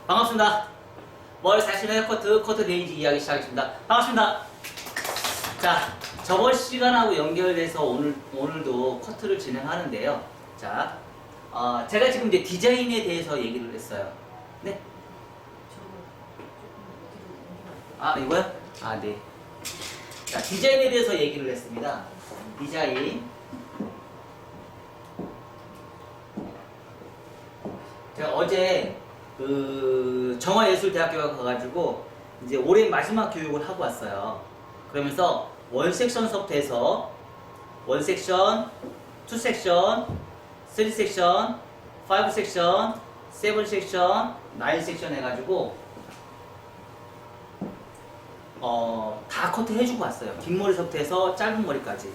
반갑습니다. 월 40회 커트 레인지 이야기 시작하겠습니다. 반갑습니다. 자, 저번 시간하고 연결돼서 오늘도 커트를 진행하는데요. 자, 제가 지금 이제 디자인에 대해서 얘기를 했어요. 네? 이거요? 네. 자, 디자인에 대해서 얘기를 했습니다. 디자인. 제가 어제 정화예술대학교에 가가지고 이제 올해 마지막 교육을 하고 왔어요. 그러면서 원 섹션 서부터 원 섹션, 투 섹션, 쓰리 섹션, 파이브 섹션, 세븐 섹션, 나인 섹션 해가지고 다 커트 해주고 왔어요. 긴 머리서부터 해서 짧은 머리까지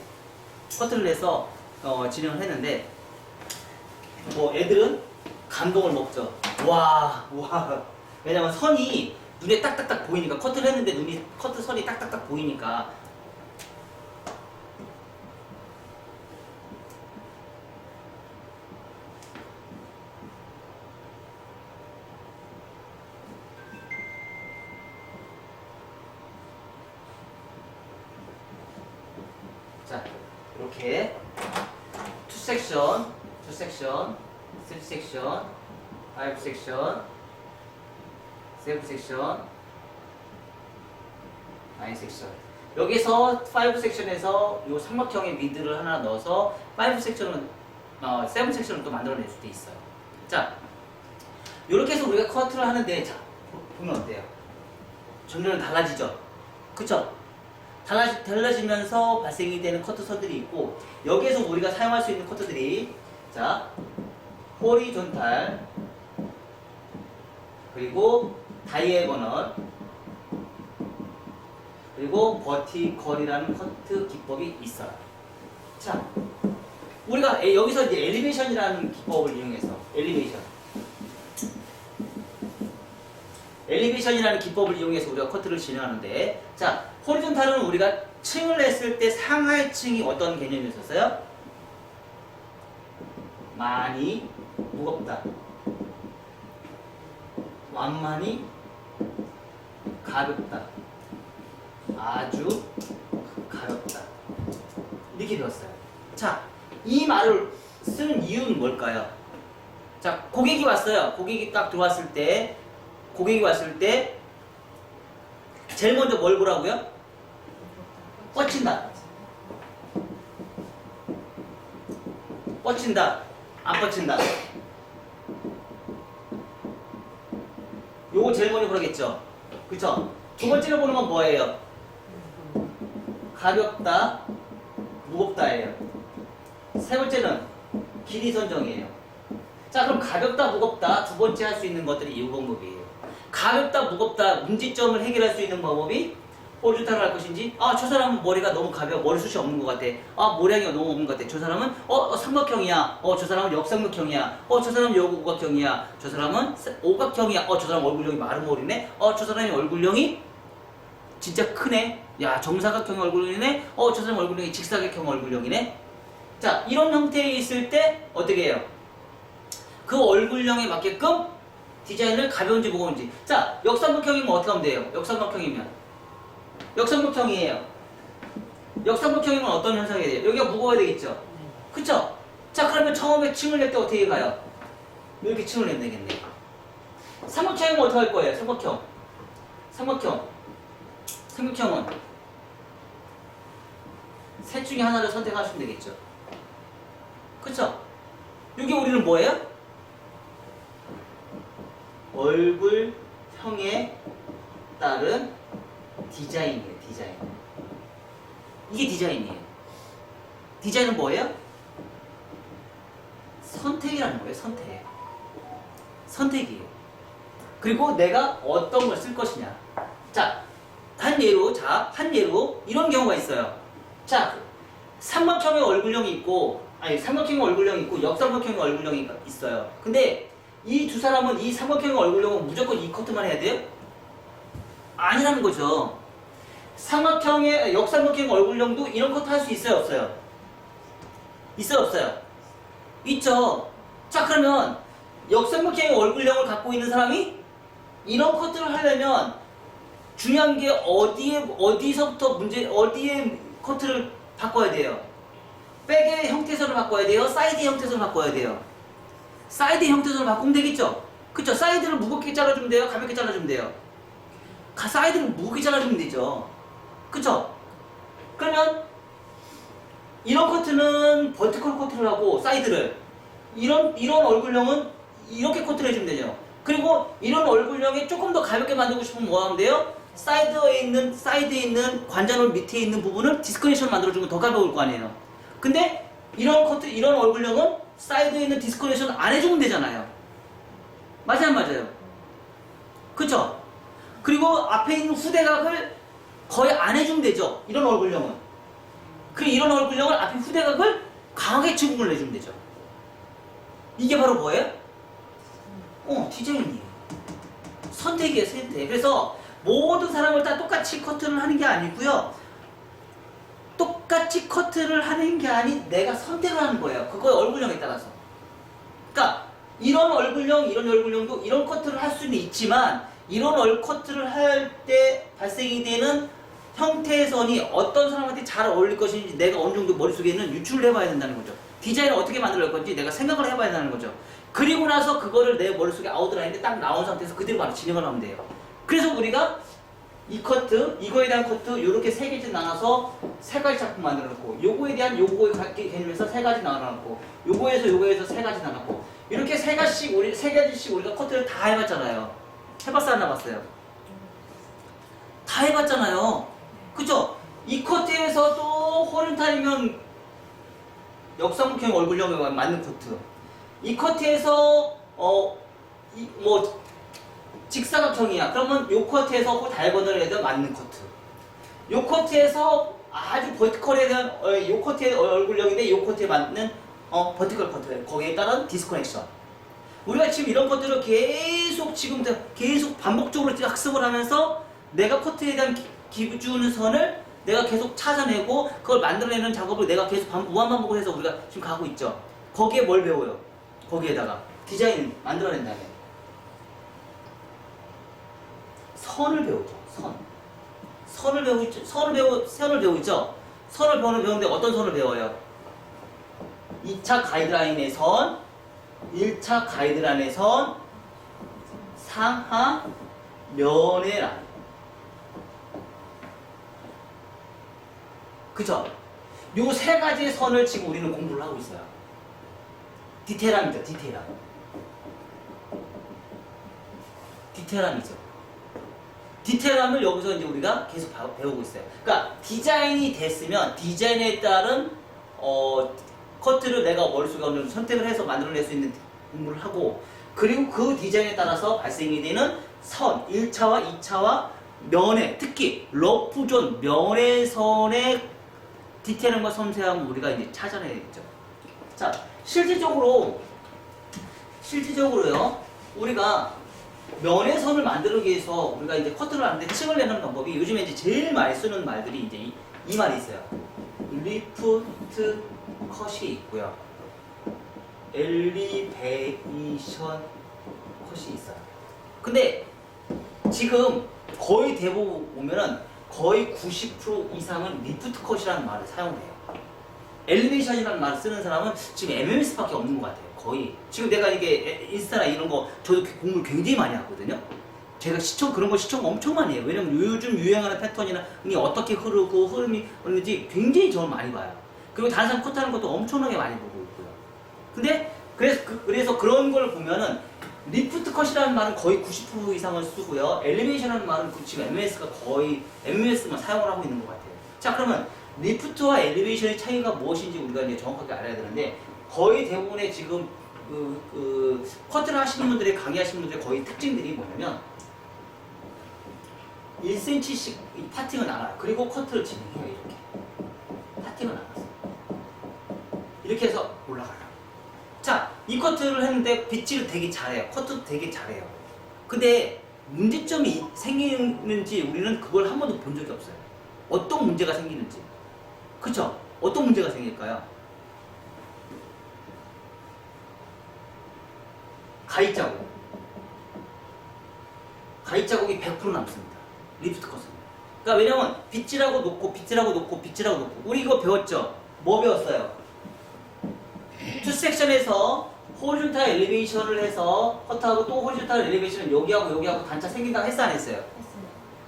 커트를 해서 진행을 했는데 뭐 애들은 감동을 먹죠. 와. 왜냐면 선이 눈에 딱딱딱 보이니까 커트를 했는데 커트 선이 딱딱딱 보이니까 자, 이렇게 투 섹션, 쓰리 섹션, 파이브 섹션, 세븐 섹션, 나인 섹션. 여기서 5 섹션에서 요 삼각형의 미드를 하나 넣어서 5 섹션은 7 섹션을 또 만들어낼 수도 있어요. 자, 이렇게 해서 우리가 커트를 하는데, 자, 보면 어때요? 점점 달라지죠? 그쵸? 달라지면서 발생이 되는 커트선들이 있고, 여기에서 우리가 사용할 수 있는 커트들이, 자, 호리존탈, 그리고 다이애고널, 그리고 버티컬이라는 커트 기법이 있어요. 자, 우리가 여기서 이제 엘리베이션이라는 기법을 이용해서 엘리베이션이라는 기법을 이용해서 우리가 커트를 진행하는데, 자, 호리존탈은 우리가 층을 했을 때 상하의 층이 어떤 개념이었어요? 많이 무겁다. 완만히 가볍다. 아주 가볍다. 이렇게 배웠어요. 자, 이 말을 쓰는 이유는 뭘까요? 자, 고객이 왔어요. 고객이 딱 들어왔을 때, 제일 먼저 뭘 보라고요? 뻗친다. 뻗친다. 안 뻗친다. 요거 제일 먼저 보라겠죠? 그쵸? 두 번째로 보는 건 뭐예요? 가볍다, 무겁다예요. 세 번째는 길이 선정이에요. 자, 그럼 가볍다, 무겁다 두 번째 할 수 있는 것들이 이 방법이에요. 가볍다, 무겁다 문제점을 해결할 수 있는 방법이 호리존탈을 할 것인지, 저 사람은 머리가 너무 가벼워, 머리숱이 없는 것 같아, 모량이 너무 없는 것 같아, 저 사람은 삼각형이야, 저 사람은 역삼각형이야, 저 사람은 여고각형이야, 저 사람은 오각형이야, 저 사람 얼굴형이 마름모리네, 저 사람이 얼굴형이 진짜 크네, 야 정사각형 얼굴형이네, 저 사람 얼굴형이 직사각형 얼굴형이네. 자, 이런 형태에 있을 때 어떻게 해요? 그 얼굴형에 맞게끔 디자인을 가벼운지 무거운지. 자, 역삼각형이면 어떻게 하면 돼요? 역삼각형이에요. 역삼각형이면 어떤 현상이 돼요? 여기가 무거워야 되겠죠? 그쵸? 자, 그러면 처음에 층을 낼 때 어떻게 가요? 이렇게 층을 내면 되겠네. 삼각형이면 어떻게 할 거예요? 삼각형은 셋 중에 하나를 선택하시면 되겠죠? 그쵸? 이게 우리는 뭐예요? 얼굴형에 따른 디자인이에요. 이게 디자인이에요. 디자인은 뭐예요? 선택이라는 거예요. 선택이에요. 그리고 내가 어떤 걸 쓸 것이냐. 자, 한 예로 이런 경우가 있어요. 자, 삼각형의 얼굴형이 있고 역삼각형의 얼굴형이 있어요. 근데 이 두 사람은 이 삼각형의 얼굴형은 무조건 이 커트만 해야 돼요? 아니라는 거죠. 역삼각형 얼굴형도 이런 커트 할 수 있어요, 없어요? 없어요? 있죠. 자, 그러면 역삼각형의 얼굴형을 갖고 있는 사람이 이런 커트를 하려면 중요한 게 어디서부터 어디에 커트를 바꿔야 돼요? 백의 형태선을 바꿔야 돼요? 사이드의 형태선을 바꿔야 돼요? 사이드 형태선을 바꾸면 되겠죠? 그쵸? 사이드를 무겁게 잘라주면 돼요? 가볍게 잘라주면 돼요? 사이드를 무겁게 잘라주면 되죠. 그쵸? 그러면 이런 커트는 버티컬 커트를 하고 사이드를 이런 얼굴형은 이렇게 커트를 해주면 되죠. 그리고 이런 얼굴형에 조금 더 가볍게 만들고 싶으면 뭐 하면 돼요? 사이드에 있는 관자놀 밑에 있는 부분을 디스커네이션을 만들어주면 더 가벼울 거 아니에요. 근데 이런 얼굴형은 사이드에 있는 디스커네이션 안 해주면 되잖아요. 맞아요, 안 맞아요? 그쵸? 그리고 앞에 있는 후대각을 거의 안 해주면 되죠. 이런 얼굴형은. 이런 얼굴형을 앞에 후대각을 강하게 지붕을 내주면 되죠. 이게 바로 뭐예요? 디자인이에요. 선택이에요, 선택. 그래서 모든 사람을 다 똑같이 커트를 하는 게 아니고요. 똑같이 커트를 하는 게 아닌 내가 선택을 하는 거예요. 그거의 얼굴형에 따라서. 그러니까 이런 얼굴형도 이런 커트를 할 수는 있지만 이런 커트를 할 때 발생이 되는 형태선이 어떤 사람한테 잘 어울릴 것인지 내가 어느 정도 머릿속에는 유출을 해봐야 된다는 거죠. 디자인을 어떻게 만들 건지 내가 생각을 해봐야 된다는 거죠. 그리고 나서 그거를 내 머릿속에 아웃라인에 딱 나온 상태에서 그대로 바로 진행을 하면 돼요. 그래서 우리가 이 커트, 이거에 대한 커트 이렇게 세 개씩 나눠서 세 가지 작품 만들어 놓고 요거에 대한 요거의 개념에서 세 가지 나눠 놓고 요거에서 세 가지 나눠 놓고 이렇게 세 가지씩 우리가 커트를 다 해봤잖아요. 해봤어요, 안 해봤어요? 다 해봤잖아요. 그죠? 이 커트에서도 호른타이면 역삼각형 얼굴형에 맞는 커트. 이 커트에서 직사각형이야. 그러면 요 커트에서 다이아고널에 대한 맞는 커트. 요 커트에서 아주 버티컬에 대한 요 커트의 얼굴형인데 요 커트에 맞는 버티컬 커트. 거기에 따른 디스커넥션. 우리가 지금 이런 것들을 계속 반복적으로 학습을 하면서 내가 커트에 대한 기준선을 내가 계속 찾아내고 그걸 만들어내는 작업을 내가 계속 무한반복을 해서 우리가 지금 가고 있죠. 거기에 뭘 배워요? 거기에다가 디자인 만들어낸 다음에 선을 배우죠. 선을 배우고 있죠. 선을 배우는데 어떤 선을 배워요? 2차 가이드라인의 선, 1차 가이드라인의 선, 상하 면의 라인. 그죠? 요 세 가지의 선을 지금 우리는 공부를 하고 있어요. 디테일함이죠, 디테일함이죠. 디테일함을 여기서 이제 우리가 계속 배우고 있어요. 그러니까 디자인이 됐으면 디자인에 따른 커트를 내가 머릿속에 어느 정도 선택을 해서 만들어낼 수 있는 공부를 하고 그리고 그 디자인에 따라서 발생이 되는 선, 1차와 2차와 면의 특히 러프존, 면의 선의 디테일함과 섬세함을 우리가 이제 찾아내야겠죠. 자, 실질적으로요, 우리가 면의 선을 만들기 위해서 우리가 이제 커트를 하는데 층을 내는 방법이 요즘에 이제 제일 많이 쓰는 말들이 이제 이 말이 있어요. 리프트 컷이 있고요. 엘리베이션 컷이 있어요. 근데 지금 거의 대부분 보면은 거의 90% 이상은 리프트 컷이라는 말을 사용해요. 엘리베이션이라는 말을 쓰는 사람은 지금 MMS밖에 없는 것 같아요. 거의. 지금 내가 이게 인스타나 이런 거 저도 공부를 굉장히 많이 하거든요. 제가 그런 거 시청 엄청 많이 해요. 왜냐면 요즘 유행하는 패턴이나 어떻게 흐르고 흐름이 흐르는지 굉장히 저를 많이 봐요. 그리고 다른 사람 컷하는 것도 엄청나게 많이 보고 있고요. 근데 그래서 그런 걸 보면은 리프트 컷이라는 말은 거의 90% 이상을 쓰고요. 엘리베이션이라는 말은 지금 MMS만 사용을 하고 있는 것 같아요. 자, 그러면 리프트와 엘리베이션의 차이가 무엇인지 우리가 이제 정확하게 알아야 되는데 거의 대부분의 지금 커트를 하시는 분들이 강의하시는 분들의 거의 특징들이 뭐냐면 1cm씩 파팅을 나눠요. 그리고 커트를 진행해요. 이렇게 파팅을 나눠서 이렇게 해서 올라가요. 자, 이 커트를 했는데 빗질을 되게 잘해요. 커트도 되게 잘해요. 근데 문제점이 생기는지 우리는 그걸 한 번도 본 적이 없어요. 어떤 문제가 생기는지. 그쵸? 어떤 문제가 생길까요? 가위 자국. 가위 자국이 100% 남습니다. 리프트 컷은. 그러니까 왜냐면 빗질하고 놓고 빗질하고 놓고 빗질하고 놓고 우리 이거 배웠죠? 뭐 배웠어요? 투 섹션에서 호리존탈 엘리베이션을 해서 커트하고 또 호리존탈 엘리베이션은 여기하고 단차 생긴다고 했어 안 했어요? 했어요.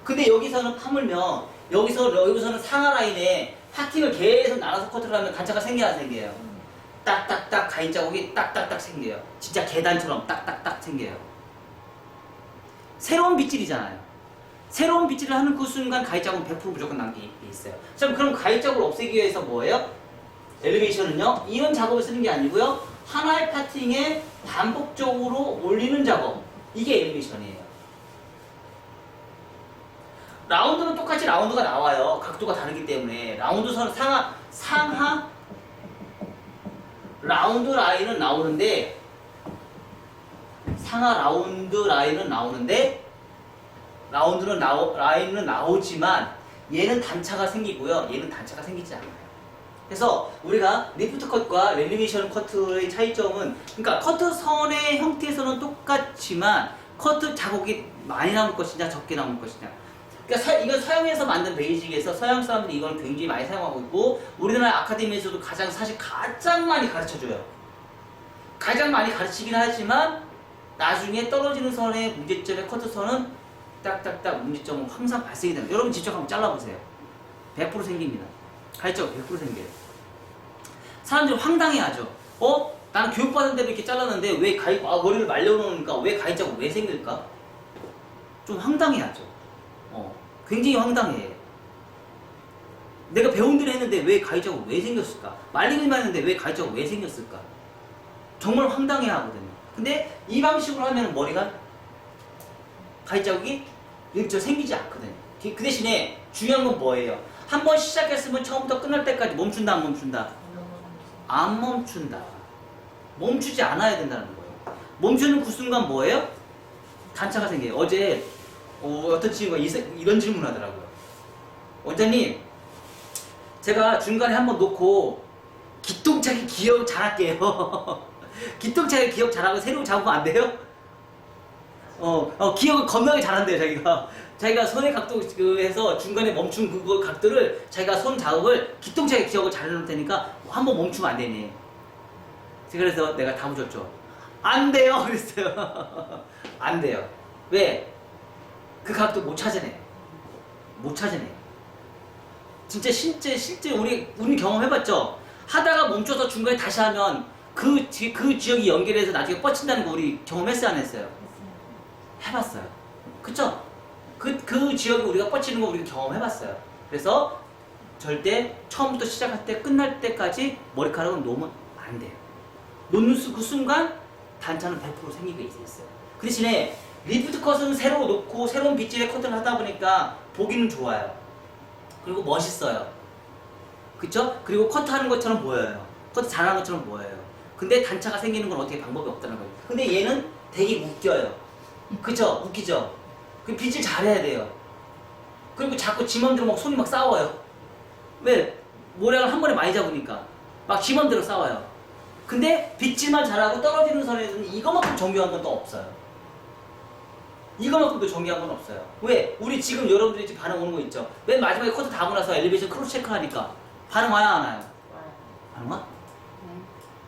근데 여기서는 파물면 여기서는 상하 라인에 파팅을 계속 나눠서 커트를 하면 단차가 생겨야 생겨요. 딱딱딱 가위 자국이 딱딱딱 생겨요. 진짜 계단처럼 딱딱딱 생겨요. 새로운 빗질이잖아요. 새로운 빗질을 하는 그 순간 가위 자국은 100% 무조건 남게 있어요. 자, 그럼 가위 자국을 없애기 위해서 뭐예요? 엘리베이션은요, 이런 작업을 쓰는 게 아니고요, 하나의 파팅에 반복적으로 올리는 작업. 이게 엘리베이션이에요. 라운드는 똑같이 라운드가 나와요. 각도가 다르기 때문에. 라운드 선 상하 라운드 라인은 나오는데, 상하 라운드 라인은 나오는데, 라인은 나오지만, 얘는 단차가 생기고요. 얘는 단차가 생기지 않아요. 그래서 우리가 리프트 컷과 엘리베이션 커트의 차이점은, 그러니까 커트 선의 형태에서는 똑같지만 커트 자국이 많이 남을 것이냐 적게 남을 것이냐. 그러니까 이건 서양에서 만든 베이직에서 서양 사람들이 이걸 굉장히 많이 사용하고 있고 우리나라 아카데미에서도 가장 많이 가르쳐줘요. 가장 많이 가르치긴 하지만 나중에 떨어지는 선의 문제점의 커트 선은 딱딱딱 문제점은 항상 발생이 됩니다. 여러분 직접 한번 잘라보세요. 100% 생깁니다. 가위자국 100% 생겨요. 사람들이 황당해하죠. 나는 교육받은 대로 이렇게 잘랐는데 왜 머리를 말려놓으니까 왜 가위자국 왜 생길까? 좀 황당해하죠. 굉장히 황당해. 내가 배운 대로 했는데 왜 가위자국 왜 생겼을까? 말리기만 했는데 왜 가위자국 왜 생겼을까? 정말 황당해하거든요. 근데 이 방식으로 하면 머리가 가위자국이 생기지 않거든요. 그 대신에 중요한 건 뭐예요? 한 번 시작했으면 처음부터 끝날 때까지 멈춘다 안 멈춘다? 안 멈춘다. 멈추지 않아야 된다는 거예요. 멈추는 그 순간 뭐예요? 단차가 생겨요. 어제 어떤 친구가 이런 질문 하더라고요. 원장님, 제가 중간에 한번 놓고 기똥차게 기억 잘할게요. 기똥차게 기억 잘하고 새로 잡으면 안 돼요? 기억을 겁나게 잘한대요, 자기가 손의 각도 해서 중간에 멈춘 그거 각도를 자기가 손 작업을 기똥차게 기억을 잘 해놓을 테니까 한번 멈추면 안 되네. 그래서 내가 답을 줬죠. 안 돼요! 그랬어요. 안 돼요. 왜? 그 각도 못 찾아내요. 못 찾아내요. 진짜 실제 우리 경험해봤죠? 하다가 멈춰서 중간에 다시 하면 그 지역이 연결해서 나중에 뻗친다는 거 우리 경험했어요, 안 했어요? 해봤어요. 그쵸? 그 지역이 우리가 뻗치는 거 우리가 경험해봤어요. 그래서 절대 처음부터 시작할 때 끝날 때까지 머리카락은 놓으면 안 돼요. 놓는 그 순간 단차는 100% 생기게 있어요. 그 대신에 리프트 컷은 새로 놓고 새로운 빗질의 커트를 하다 보니까 보기는 좋아요. 그리고 멋있어요. 그쵸? 그리고 커트하는 것처럼 보여요. 커트 잘하는 것처럼 보여요. 근데 단차가 생기는 건 어떻게 방법이 없다는 거예요. 근데 얘는 되게 웃겨요. 그쵸? 웃기죠? 그 빗질 잘해야 돼요. 그리고 자꾸 지 맘대로 막 손이 막 싸워요. 왜? 모량을 한 번에 많이 잡으니까 막 지 맘대로 싸워요. 근데 빗질만 잘하고 떨어지는 선에서는 이거만큼 정교한 건 또 없어요. 이거만큼도 정교한 건 없어요. 왜? 우리 지금 여러분들이 지금 반응 오는 거 있죠? 맨 마지막에 커트 다 하고 나서 엘리베이션 크로스 체크 하니까 반응 와요, 안 와요? 안 와?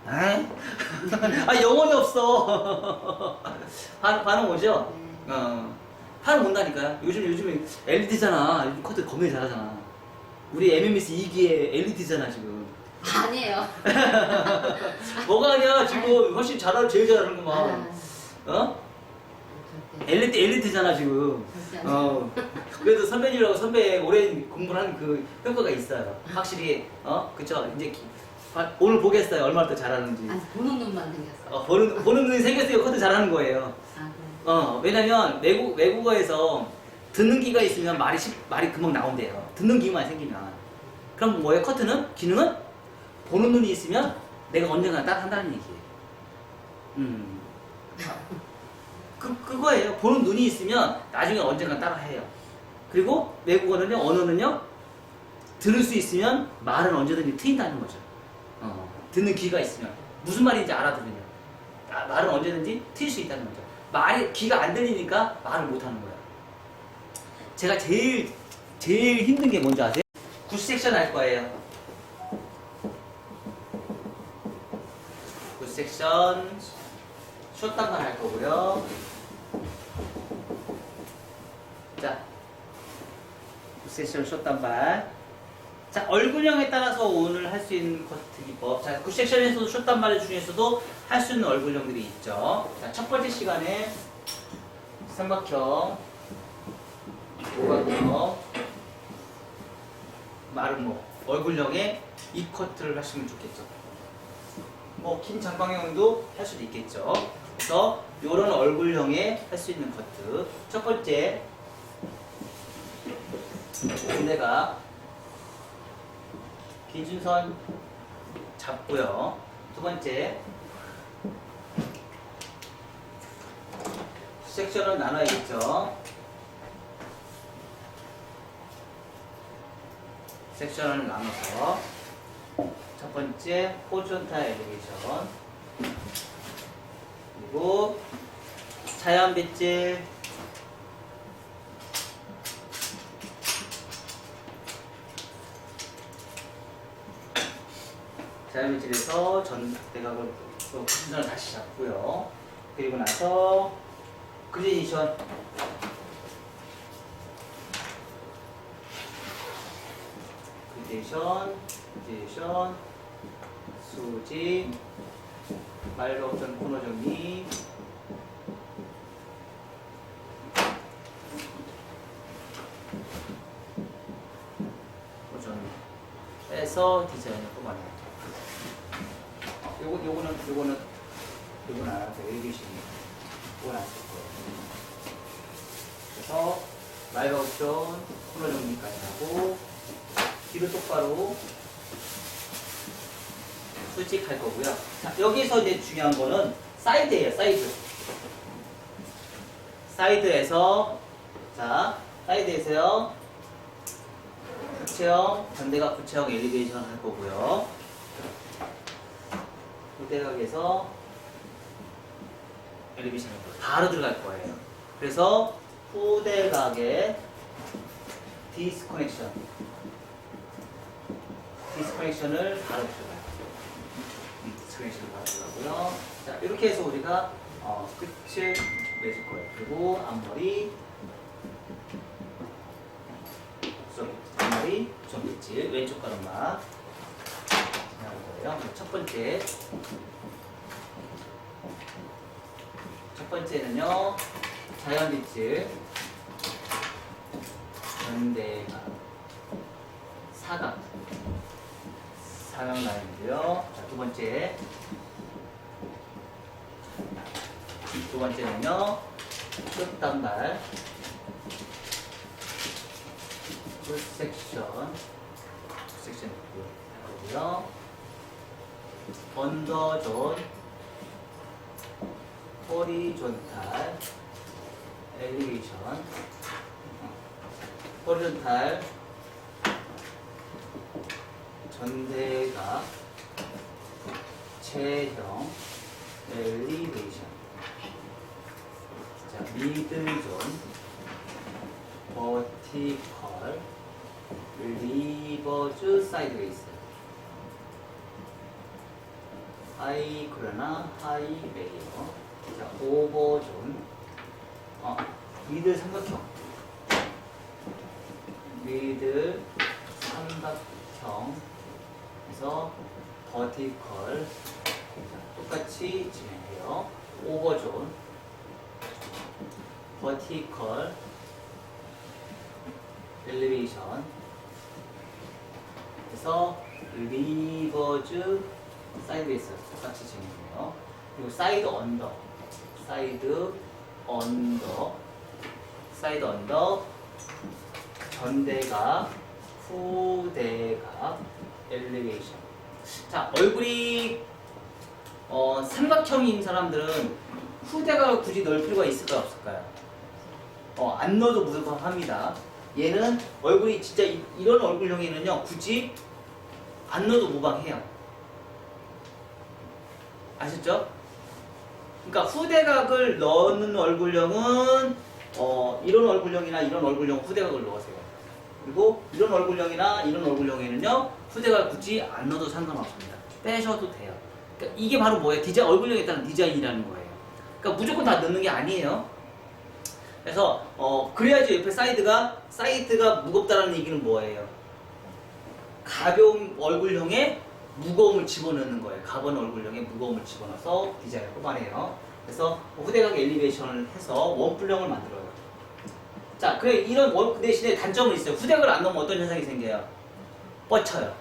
네. 아, 영혼이 없어. 반응 오죠? 반응 온다니까요. 요즘에 엘리트잖아. 요즘 커트 겁나 잘하잖아. 우리 MMS 2기에 엘리트잖아, 지금. 아니에요. 뭐가 아니야, 지금 훨씬 제일 잘하는구만. 엘리트잖아, 지금. 그래도 선배님이라고 선배 오래 공부를 한 그 효과가 있어요. 확실히, 그쵸? 이제 오늘 보겠어요. 얼마나 더 잘하는지. 아니, 보는 눈만 생겼어. 보는 눈이 생겼으니까 커트 잘하는 거예요. 왜냐면 외국어에서 듣는 귀가 있으면 말이 금방 나온대요. 듣는 귀만 생기면. 그럼 뭐예요? 커트는? 기능은? 보는 눈이 있으면 내가 언젠가 따라한다는 얘기예요. 그거예요. 보는 눈이 있으면 나중에 언젠가 따라해요. 그리고 외국어는요, 언어는요, 들을 수 있으면 말은 언제든지 트인다는 거죠. 듣는 귀가 있으면. 무슨 말인지 알아들으면. 말은 언제든지 트일 수 있다는 거죠. 말이 귀가 안 들리니까 말을 못 하는 거야. 제가 제일 힘든 게 뭔지 아세요? 굿섹션 할 거예요. 굿섹션 숏단만 할 거고요. 자, 굿섹션 숏단발. 자, 얼굴형에 따라서 오늘 할 수 있는 커트 기법. 자, 굿섹션에서도 숏단발 중에서도 할 수 있는 얼굴형들이 있죠. 자, 첫 번째 시간에 삼각형, 오각형, 마름모, 얼굴형에 이 커트를 하시면 좋겠죠. 뭐, 긴 장방형도 할 수도 있겠죠. 그래서 이런 얼굴형에 할 수 있는 커트. 첫 번째, 내가 기준선 잡고요. 두 번째, 섹션을 나눠야겠죠. 섹션을 나눠서 첫 번째 호리존탈 엘리베이션, 그리고 자연 빗질, 자연 빗질에서 대각을 또 기준선을 다시 잡고요. 그리고 나서 그레디션, 그레디션, 수직, 말로 없던 코너 정리, 해서 디자인을 뽑아내요. 요거는 알아서 일기심이 이건 안 쓸 거예요. 그래서 말과 옵션 코너 정리까지 하고 뒤로 똑바로 수직할 거고요. 자, 여기서 이제 중요한 거는 사이드예요. 사이드에서요. 구체형, 반대각 구체형 엘리베이션 할 거고요. 후대각에서 엘리베이션 바로 들어갈 거예요. 그래서 후대각에 디스커넥션을 바로 들어가요. 디스커넥션을 바로 들어가고요. 자, 이렇게 해서 우리가 끝을 맺을 거예요. 그리고 앞머리, 좀 빗질, 왼쪽 가르마 나올 거예요. 첫 번째는요, 자연 빗질, 전대각, 사각 라인이고요. 자, 두 번째는요, 끝단발, 굿섹션 있고요. 언더존, 호리존탈, 엘리베이션, 호리존탈, 전대각, 체형, 엘리베이션. 자, 미들존, 버티컬, 리버즈 사이드웨이스, 하이 코로나, 하이 레이어. 자, 오버존, 미들 삼각형, 미들 삼각형에서 버티컬. 자, 똑같이 진행해요. 오버존, 버티컬, 엘리베이션, 그래서 리버즈 사이드웨이스 똑같이 진행해요. 그리고 사이드 언더, 전대각, 후대각, 엘리베이션. 자, 얼굴이 삼각형인 사람들은 후대각을 굳이 넣을 필요가 있을까요, 없을까요? 안 넣어도 무방합니다. 얘는 얼굴이 진짜 이런 얼굴형에는요, 굳이 안 넣어도 무방해요. 아셨죠? 그러니까 후대각을 넣는 얼굴형은 이런 얼굴형이나 이런 얼굴형 후대각을 넣으세요. 그리고 이런 얼굴형이나 이런 얼굴형에는요 후대각을 굳이 안 넣어도 상관없습니다. 빼셔도 돼요. 그러니까 이게 바로 뭐예요? 얼굴형에 따른 디자인이라는 거예요. 그러니까 무조건 다 넣는 게 아니에요. 그래서 그래야지 옆에 사이드가 무겁다는 얘기는 뭐예요? 가벼운 얼굴형에 무거움을 집어넣는 거예요. 가벼운 얼굴형에 무거움을 집어넣어서 디자인을 뽑아내요. 그래서 후대각 엘리베이션을 해서 원뿔형을 만들어요. 자, 그래 이런 원 대신에 단점은 있어요. 후대각을 안 넣으면 어떤 현상이 생겨요? 뻗쳐요.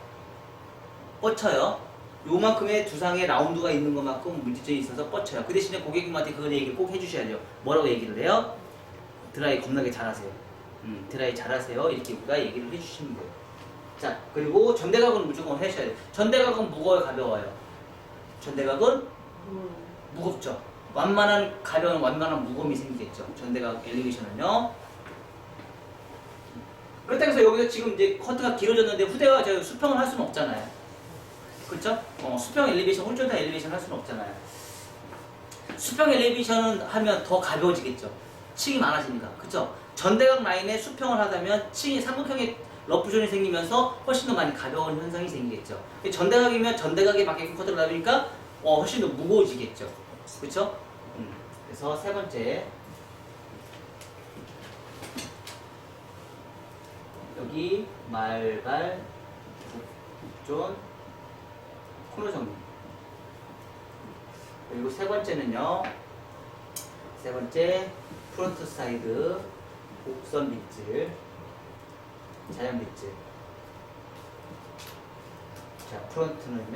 요만큼의 두상의 라운드가 있는 것만큼 문제점이 있어서 뻗쳐요. 그 대신에 고객님한테 그런 얘기를 꼭 해주셔야죠. 뭐라고 얘기를 해요? 드라이 겁나게 잘하세요. 드라이 잘하세요. 이렇게 우리가 얘기를 해주시는 거예요. 자, 그리고 전대각은 무조건 하셔야 돼요. 전대각은 무거워요, 가벼워요? 전대각은 무겁죠. 완만한 무거움이 생기겠죠. 전대각 엘리베이션은요. 그렇다고 해서 여기서 지금 이제 커트가 길어졌는데 후대가 제가 수평을 할 수는 없잖아요. 그렇죠? 수평 엘리베이션, 홀조다 엘리베이션 할 수는 없잖아요. 수평 엘리베이션은 하면 더 가벼워지겠죠. 층이 많아지니까. 그렇죠? 전대각 라인에 수평을 하다면 층이 삼각형의 러프존이 생기면서 훨씬 더 많이 가벼운 현상이 생기겠죠. 전대각이면 전대각에 맞게끔 커트를 놔두니까 훨씬 더 무거워지겠죠. 그렇죠? 그래서 세 번째 여기 말발 북존 코너 정리. 그리고 세 번째는요. 세 번째 프론트 사이드 곡선 밑줄 자연 밑줄. 자, 프론트는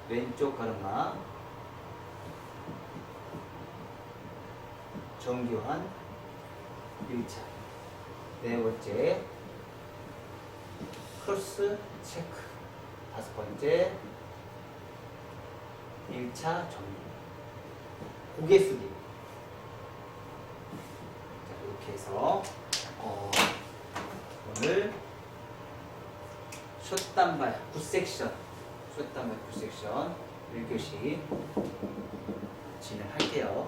왼쪽 가르마 정교한 1차. 네 번째 크로스 체크. 다섯 번째 1차 정리. 고개 숙이. 자, 이렇게 해서 오늘 숏단발 9섹션 1교시 진행할게요.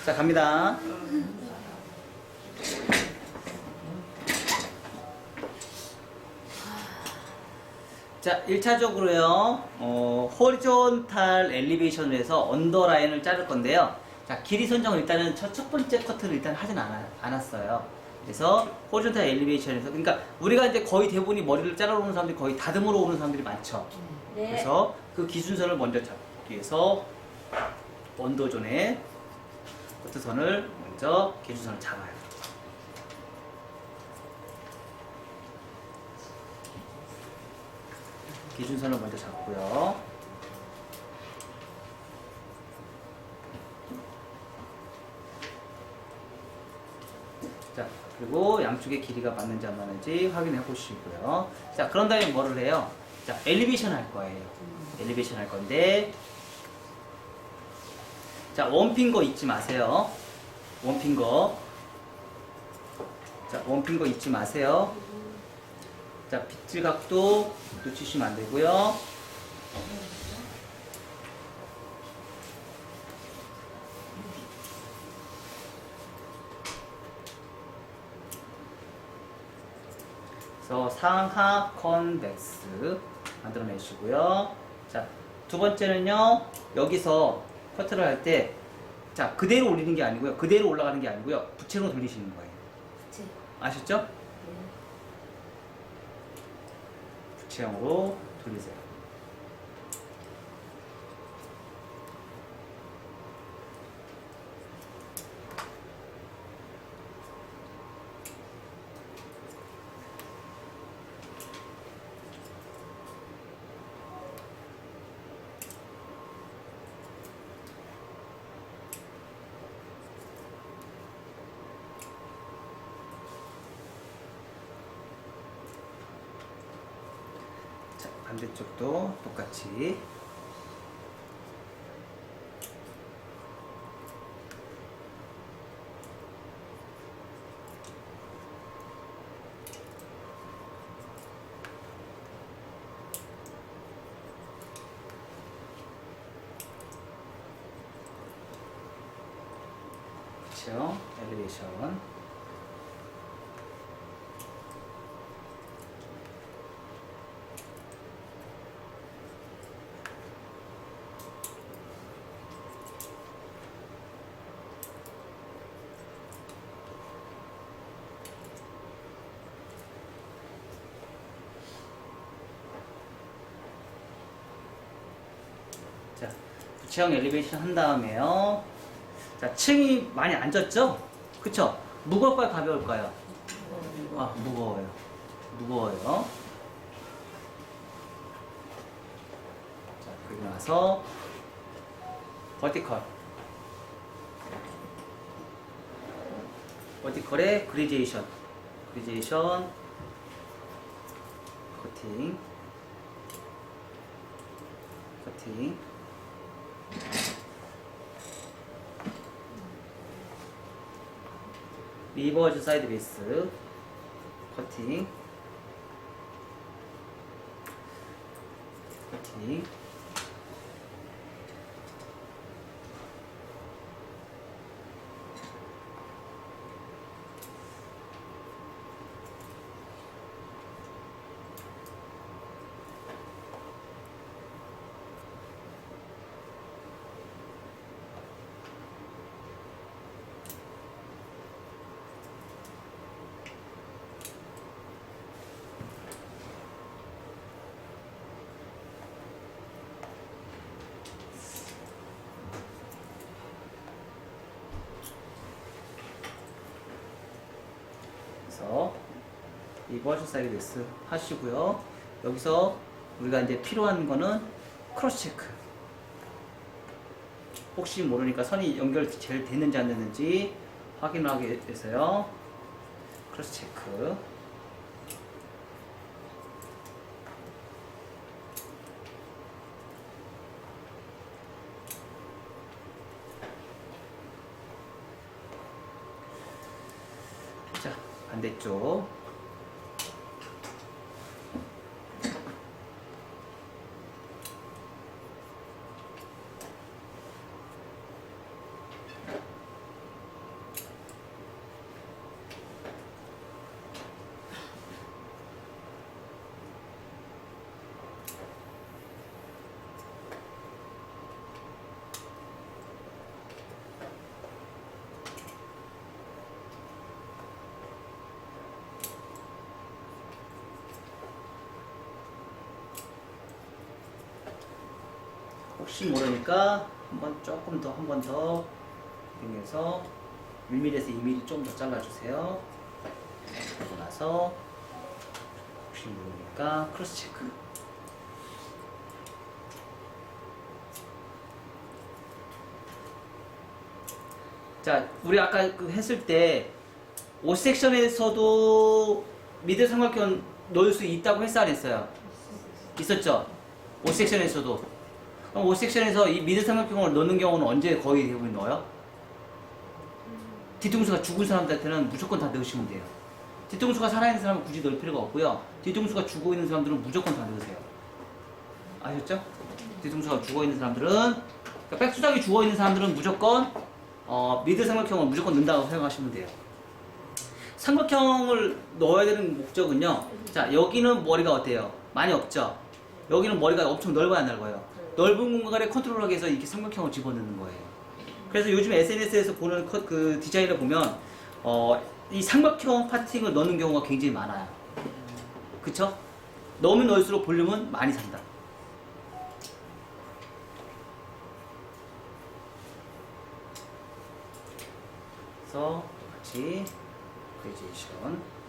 자, 갑니다. 자, 1차적으로요, 호리존탈 엘리베이션을 해서 언더라인을 자를 건데요. 자, 길이 선정을 일단은 첫 번째 커트를 일단 하진 않았어요. 그래서 호리존탈 엘리베이션에서, 그러니까 우리가 이제 거의 대부분이 머리를 자르러 오는 사람들이 거의 다듬으러 오는 사람들이 많죠. 네. 그래서 그 기준선을 먼저 잡기 위해서 언더존에 커트선을 먼저 기준선을 잡아요. 기준선을 먼저 잡고요. 자, 그리고 양쪽의 길이가 맞는지 안 맞는지 확인해 보시고요. 자, 그런 다음에 뭐를 해요? 자, 엘리베이션 할 거예요. 엘리베이션 할 건데, 자, 원핑거 잊지 마세요. 원핑거. 자, 원핑거 잊지 마세요. 자, 빗질 각도 놓치시면 안 되고요. 그래서 상하 컨벡스 만들어내시고요. 자, 두 번째는요. 여기서 커트를 할 때, 자, 그대로 올리는 게 아니고요. 그대로 올라가는 게 아니고요. 부채로 돌리시는 거예요. 부채. 아셨죠? 네. 부채형으로 돌리세요. 자, 반대쪽도 똑같이. 부치형 엘리베이션. 자, 부치형 엘리베이션 한 다음에요. 자, 층이 많이 앉았죠? 그쵸? 무거울까요? 가벼울까요? 아, 무거워요. 무거워요. 자, 그리고 나서 버티컬. 버티컬의 그리제이션. 그리제이션. 커팅. 커팅. 리버즈 사이드 베이스 커팅 커팅 그래서 리버즈 사이드 베이스 하시고요. 여기서 우리가 이제 필요한 거는 크로스 체크. 혹시 모르니까 선이 연결 잘 됐는지 안 됐는지 확인하기 위해서요. 크로스 체크. 자, 반대쪽. 혹시 모르니까 조금 더 한 번 더 등에서 1mm에서 2mm 좀 더 잘라주세요. 그리고 나서 혹시 모르니까 크로스 체크. 자, 우리 아까 그 했을 때 5섹션에서도 미드 삼각형 넣을 수 있다고 했어 안 했어요? 있었죠? 5섹션에서도. 그럼 5섹션에서 이 미드 삼각형을 넣는 경우는 언제 거의 대부분 넣어요? 뒤통수가 죽은 사람들한테는 무조건 다 넣으시면 돼요. 뒤통수가 살아있는 사람은 굳이 넣을 필요가 없고요. 뒤통수가 죽어 있는 사람들은 무조건 다 넣으세요. 아셨죠? 뒤통수가 죽어 있는 사람들은, 그러니까 백수작이 죽어 있는 사람들은 무조건 미드 삼각형을 무조건 넣는다고 생각하시면 돼요. 삼각형을 넣어야 되는 목적은요. 자, 여기는 머리가 어때요? 많이 없죠? 여기는 머리가 엄청 넓어야 안 넓어요? 넓은 공간에 컨트롤하기 위해서 이렇게 삼각형을 집어넣는 거예요. 그래서 요즘 SNS에서 보는 그 디자인을 보면 이 삼각형 파팅을 넣는 경우가 굉장히 많아요. 그쵸? 넣으면 넣을수록 볼륨은 많이 산다. 그래서 같이 그레이제이션.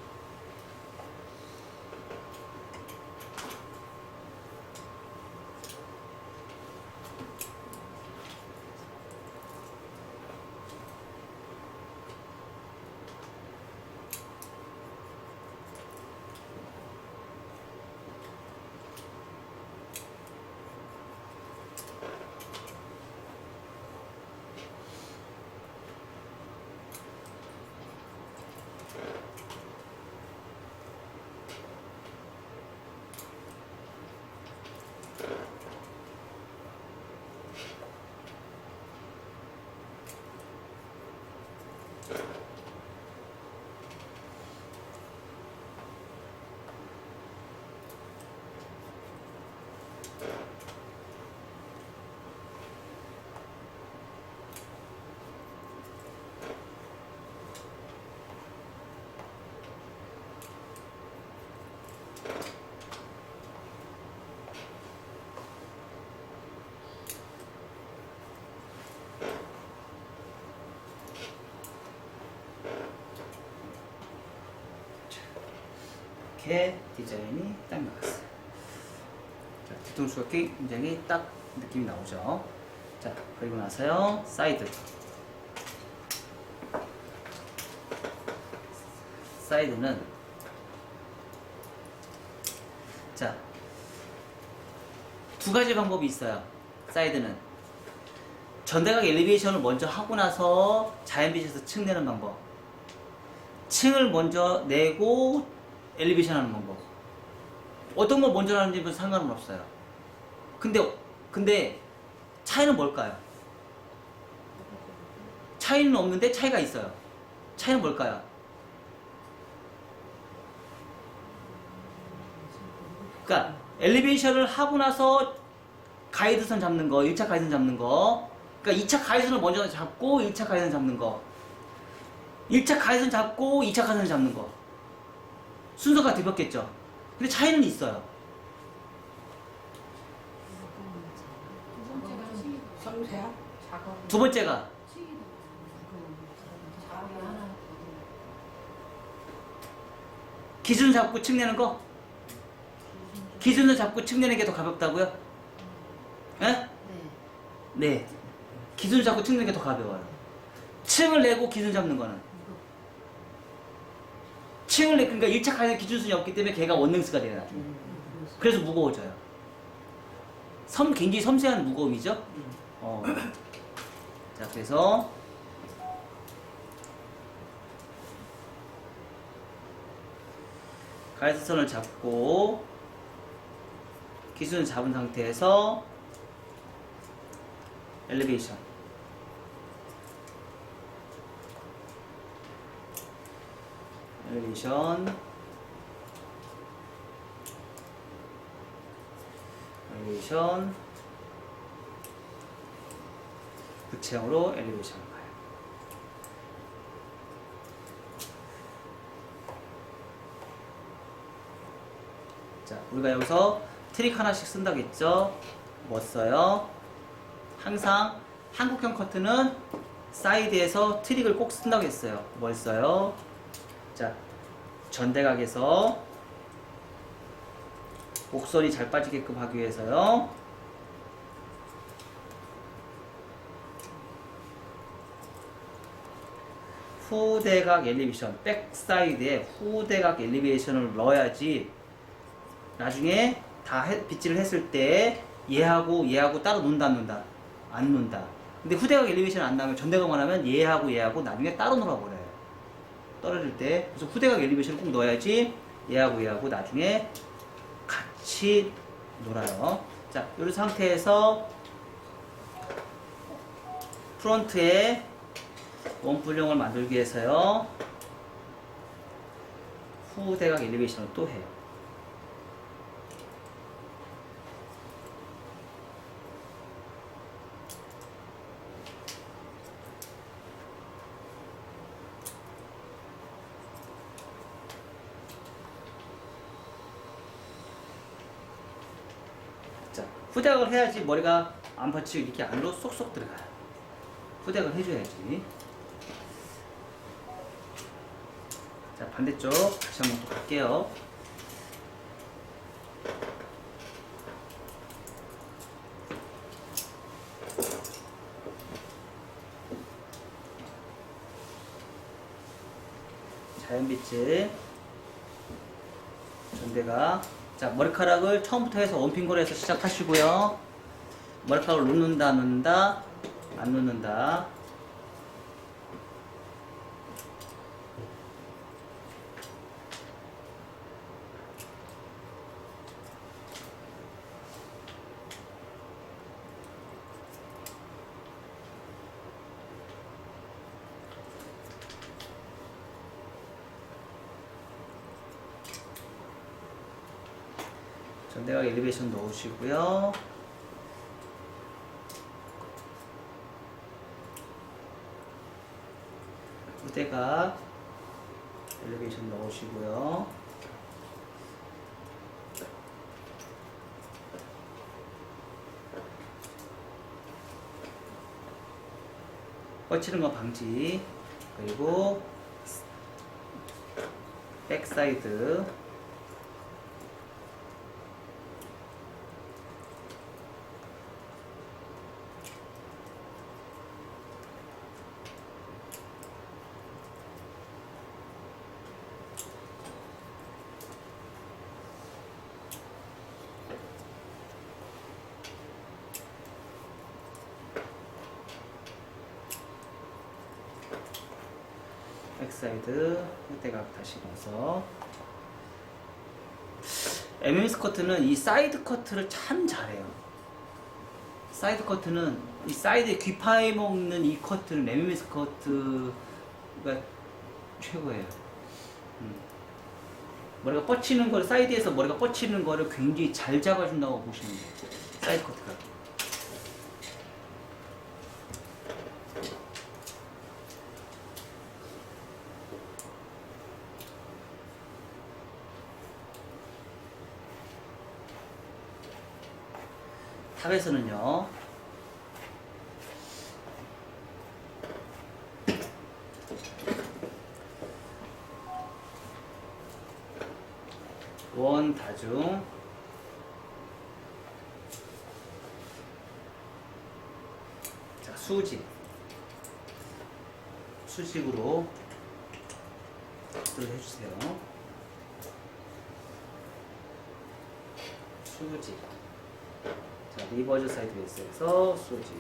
이렇게 디자인이 딱 나왔어요. 자, 뒤통수가 굉장히 딱 느낌이 나오죠. 자, 그리고 나서요, 사이드. 사이드는, 자, 두 가지 방법이 있어요. 사이드는. 전대각 엘리베이션을 먼저 하고 나서 자연빛에서 층 내는 방법. 층을 먼저 내고 엘리베이션 하는 방법. 어떤 걸 먼저 하는지 상관은 없어요. 근데 차이는 뭘까요? 차이는 없는데 차이가 있어요. 차이는 뭘까요? 그러니까 엘리베이션을 하고 나서 가이드선 잡는 거, 1차 가이드선 잡는 거. 그러니까 2차 가이드선을 먼저 잡고 1차 가이드선 잡는 거. 1차 가이드선 잡고 2차 가이드선 잡는 거. 순서가 뒤바뀌었죠. 근데 차이는 있어요. 성세야? 작업. 두 번째가 기준 잡고 층 내는 거. 기준을 잡고 층 내는 게 더 가볍다고요? 예? 네. 네. 기준을 잡고 층 내는 게 더 가벼워요. 층을 내고 기준 잡는 거는. 층을 내, 그러니까 1차 가이드 기준순이 없기 때문에 걔가 원능스가 돼요, 나중에. 그래서 무거워져요. 굉장히 섬세한 무거움이죠? 자, 그래서 가이드선을 잡고 기준을 잡은 상태에서 엘리베이션. 엘리베이션. 부채형으로 엘리베이션을 가요. 자, 우리가 여기서 트릭 하나씩 쓴다고 했죠? 뭐 써요? 항상 한국형 커트는 사이드에서 트릭을 꼭 쓴다고 했어요. 뭘 써요? 자, 전대각에서 곡선이 잘 빠지게끔 하기 위해서요. 후대각 엘리베이션, 백사이드에 후대각 엘리베이션을 넣어야지 나중에 다 빗질을 했을 때 얘하고 따로 논다 안 논다? 안 논다. 근데 후대각 엘리베이션 안 나오면 전대각만 하면 얘하고 나중에 따로 놀아버려요. 떨어질 때. 그래서 후대각 엘리베이션을 꼭 넣어야지 얘하고 나중에 같이 놀아요. 자, 이 상태에서 프론트에 원뿔형을 만들기 위해서요. 후대각 엘리베이션을 또 해요. 자, 후대각을 해야지 머리가 안 받치고 이렇게 안으로 쏙쏙 들어가요. 후대각을 해줘야지. 자, 반대쪽 다시 한번 또 갈게요. 자연빛을 전대가. 자, 머리카락을 처음부터 해서 원핑거로 해서 시작하시고요. 머리카락을 놓는다 안 놓는다. 전대각 엘리베이션 넣으시고요. 후대각 엘리베이션 넣으시고요. 뻗치는 거 방지. 그리고 백사이드 백사이드 후대각 다시 넣어서 MS 커트는 이 사이드 커트를 참 잘해요. 사이드 커트는 이 사이드에 귀 파먹는 이 커트는 MS 커트가 최고예요. 머리가 뻗치는 걸 사이드에서 머리가 뻗치는 거를 굉장히 잘 잡아준다고 보시면 돼요. 사이드 커트가. 탑에서는요, 원 다중 자 수직으로 해주세요. 수직. 자, 리버즈 사이드 베이스에서 수직.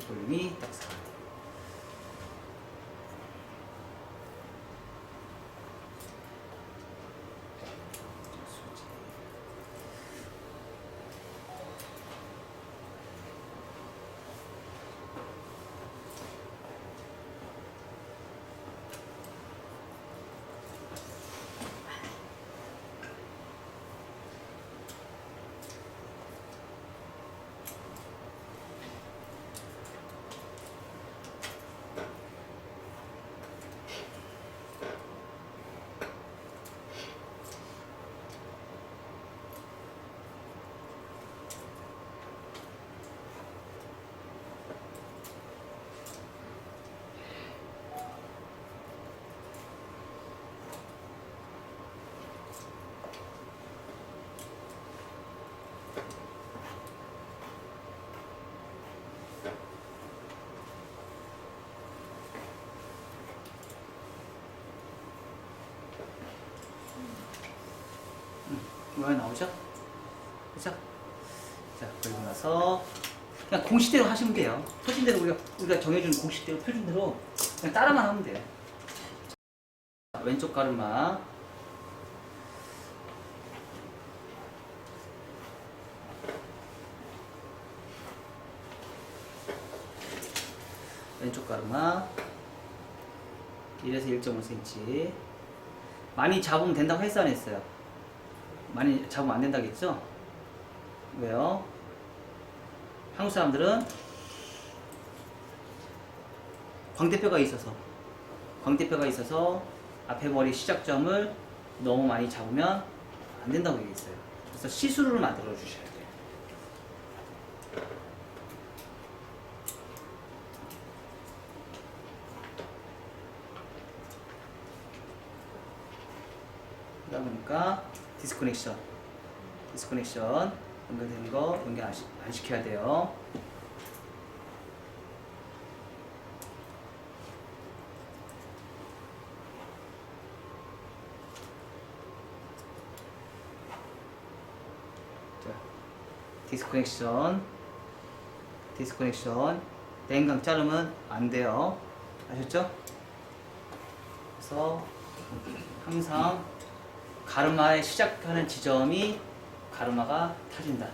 볼륨이 딱 살아요. 이번에 나오죠? 그죠? 자, 그리고 나서 그냥 공식대로 하시면 돼요. 표준대로 우리가 정해준 공식대로 표준대로 그냥 따라만 하면 돼요. 자, 왼쪽 가르마 왼쪽 가르마 1에서 1.5cm 많이 잡으면 된다고 했어 안 했어요? 많이 잡으면 안 된다겠죠? 왜요? 한국 사람들은 광대뼈가 있어서 앞에 머리 시작점을 너무 많이 잡으면 안 된다고 얘기했어요. 그래서 시술을 만들어 주셔야 돼요. 보니까 디스커넥션 연결되는 거 연결 안 시켜야 돼요. 자, 디스커넥션 냉각 자르면 안 돼요. 아셨죠? 그래서 항상 가르마의 시작하는 지점이 가르마가 타진다.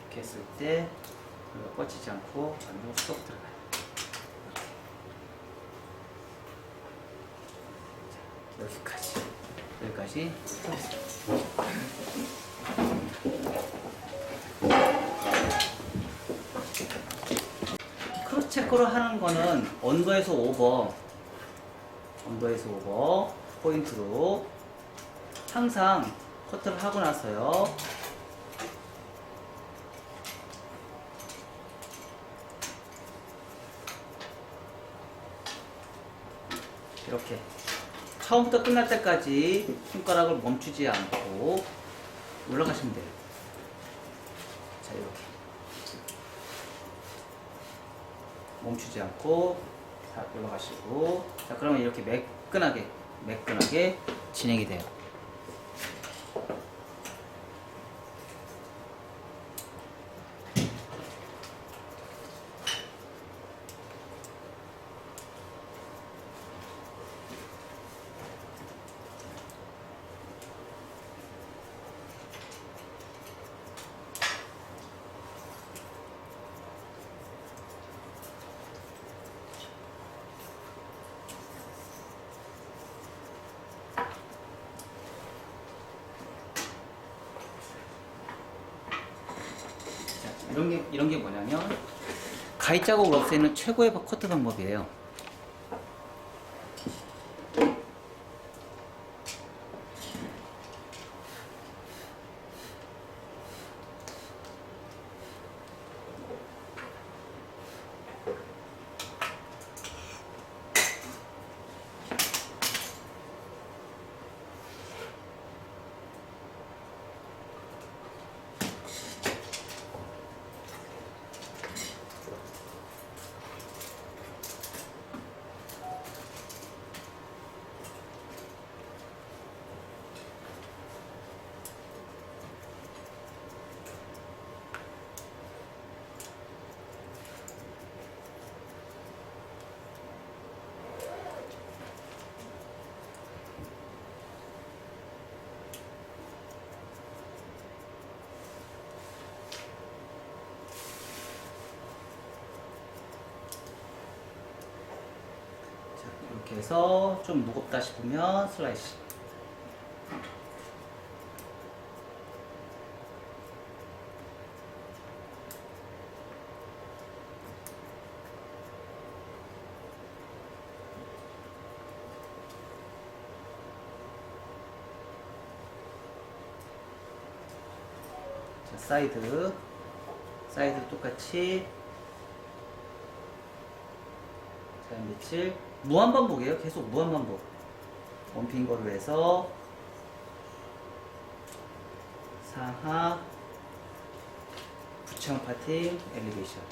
이렇게 했을 때 우리가 뻗치지 않고 안으로 쏙 들어가요. 자, 여기까지 크로스 체크로 하는 거는 언더에서 오버 포인트로 항상 커트를 하고 나서요. 이렇게 처음부터 끝날 때까지 손가락을 멈추지 않고 올라가시면 돼요. 자, 이렇게 멈추지 않고 다 올라가시고, 자, 그러면 이렇게 매끈하게 진행이 돼요. 이런 게 뭐냐면 가위 자국을 없애는 최고의 커트 방법이에요. 이렇게 해서 좀 무겁다 싶으면 슬라이스. 자, 사이드 똑같이 자, 며칠 무한반복이에요. 계속 무한반복. 원핑거로 해서 상하 부청 파팅 엘리베이션.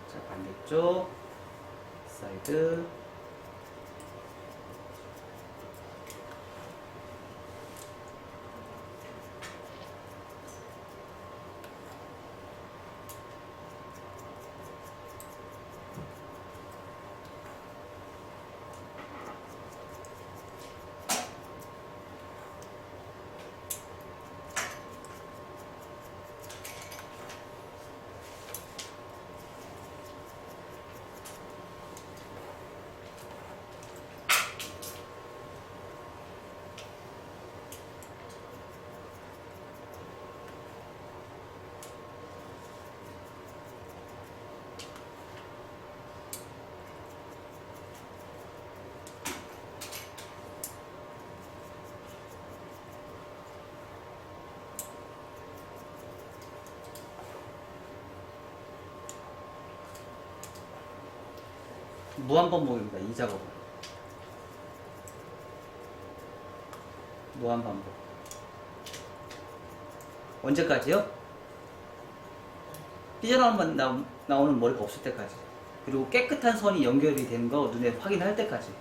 자, 반대쪽 사이드. 무한반복입니다. 이 작업은 무한반복. 언제까지요? 나오는 머리가 없을 때까지. 그리고 깨끗한 선이 연결이 된 거 눈에 확인할 때까지.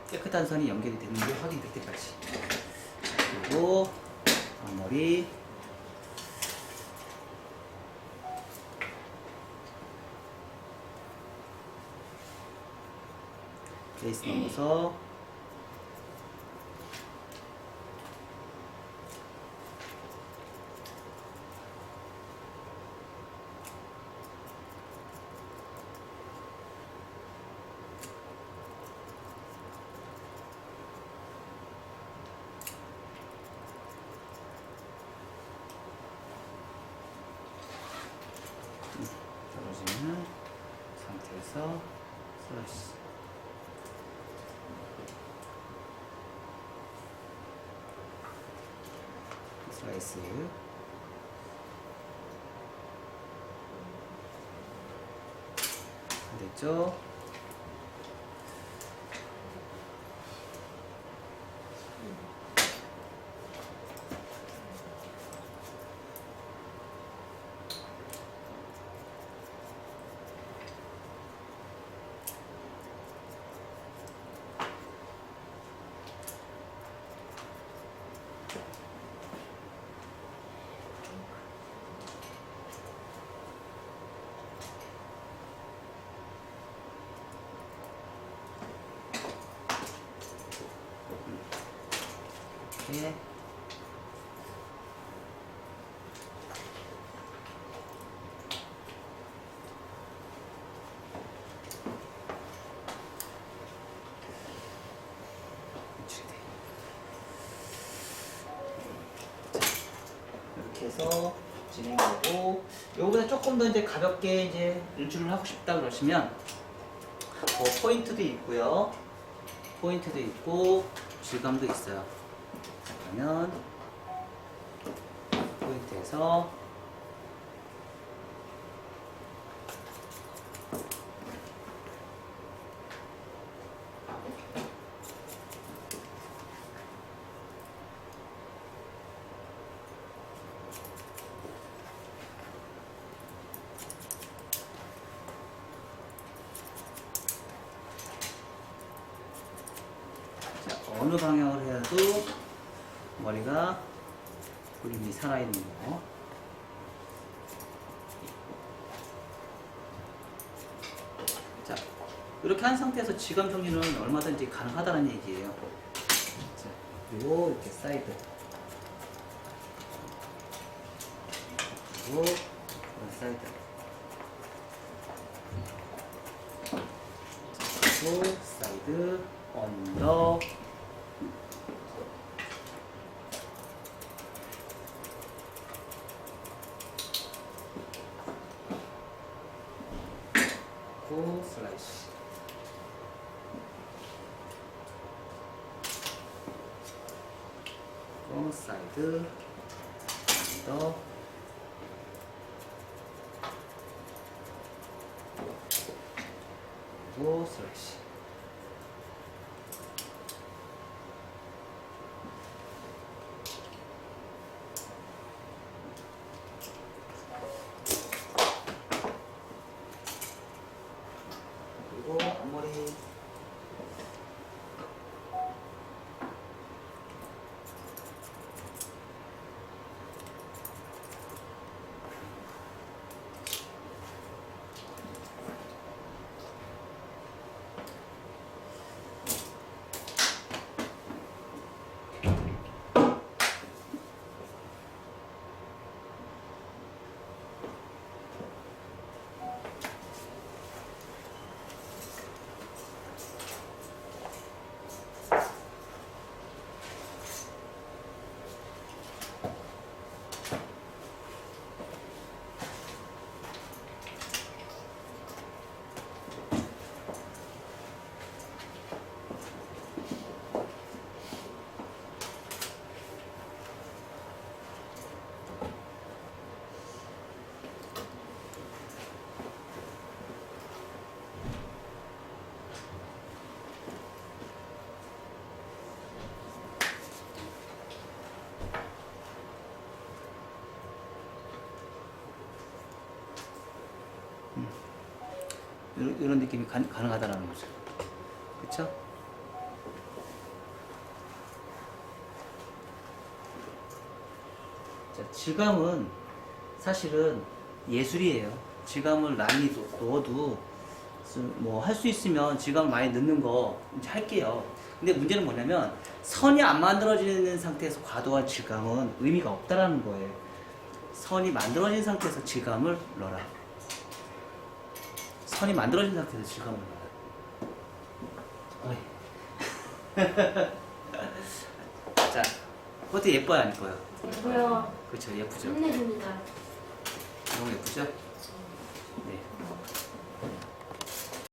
깨끗한 선이 연결이 되는 게 확인될 때까지. 그리고 앞머리 베이스 넘어서 떨어지는 상태에서 슬라이스. 슬라이스. 됐죠? 이렇게 이렇게 해서 진행하고, 요거보다 조금 더 이제 가볍게 이제 연출을 하고 싶다 그러시면 포인트도 있고요. 포인트도 있고 질감도 있어요. 자, 그러면 포인트에서 어느 방향으로 해도 머리가 그림이 살아있는 거. 자, 이렇게 한 상태에서 지감 정리는 얼마든지 가능하다는 얘기예요. 자, 그리고 이렇게 사이드. 그리고 사이드. 자, 그리고 사이드, 언더. 슬라이스. 또 사이드, 언더. 그리고 슬라이스. 그리고 앞머리. 이런 느낌이 가능하다는 거죠. 그쵸? 자, 질감은 사실은 예술이에요. 질감을 많이 넣어도 뭐 할 수 있으면 질감 많이 넣는 거 이제 할게요. 근데 문제는 뭐냐면 선이 안 만들어지는 상태에서 과도한 질감은 의미가 없다라는 거예요. 선이 만들어진 상태에서 질감을 넣어라. 선이 만들어진 상태에서 질감을 넣어라. 자, 그것도 예뻐요, 안 예뻐요? 예뻐요. 그렇죠, 예쁘죠. 끝내줍니다. 너무 예쁘죠?